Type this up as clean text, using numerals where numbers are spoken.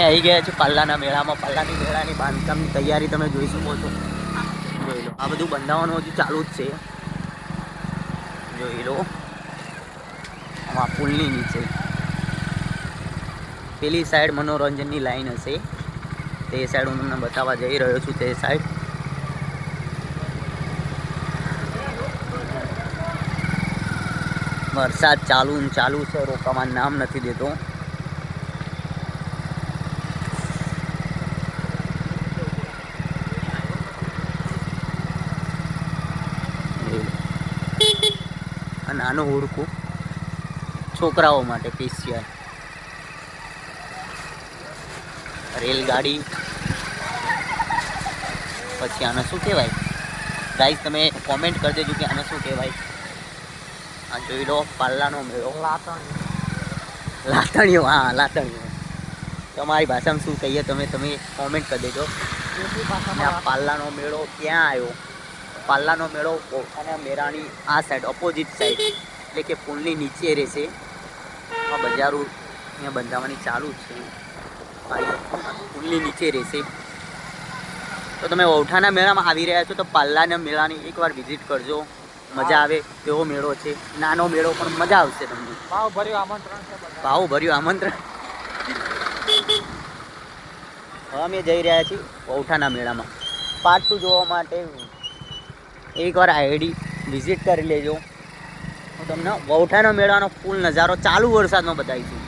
આવી ગયા છે પાલ્લાના મેળામાં. પાલ્લાની મેળાની બાંધકામની તૈયારી તમે જોઈ શકો છો. જોઈ લો, આ બધું બંધાવવાનું હજુ ચાલુ જ છે. જોઈ લો, આમાં પુલની નીચે પેલી સાઈડ મનોરંજનની લાઈન હશે, તે સાઈડ હું તમને બતાવવા જઈ રહ્યો છું. તે સાઈડ વરસાદ ચાલુ છે, રોકાવાનું નામ નથી દેતો. આ નાનું હુડકું છોકરાઓ માટે સ્પેશિયલ રેલગાડી. પછી આને શું કહેવાય ગાઈસ, તમે કોમેન્ટ કરી દેજો કે આને શું કહેવાય. આ જોઈ લો, પાલ્લાનો મેળો. લાતણીઓ. હા, લાતણીઓ. તમારી ભાષામાં શું કહીએ તમે કોમેન્ટ કરી દેજો. આ પાલ્લાનો મેળો ક્યાં આવ્યો? પાલ્લાનો મેળો પોતાના મેળાની આ સાઈડ, ઓપોઝિટ સાઈડ, એટલે કે પુલની નીચે રહેશે. આ બજારો અહીંયા બંધાવવાની ચાલુ જ છે. પુલની નીચે રહેશે. તો તમે વૌઠાના મેળામાં આવી રહ્યા છો તો પાલ્લાના મેળાની એકવાર વિઝિટ કરજો. મજા આવે તેવો મેળો છે. નાનો મેળો પણ મજા આવશે તમને. ભાવભર્યું આમંત્રણ છે. ભાવભર્યું આમંત્રણ. હવે અમે જઈ રહ્યા છીએ વૌઠાના મેળામાં. પાર્ટ 2 જોવા માટે એકવાર આઈડી વિઝિટ કરી લેજો. હું તમને વૌઠાના મેળાનો ફૂલ નજારો ચાલુ વરસાદનો બતાવીશું.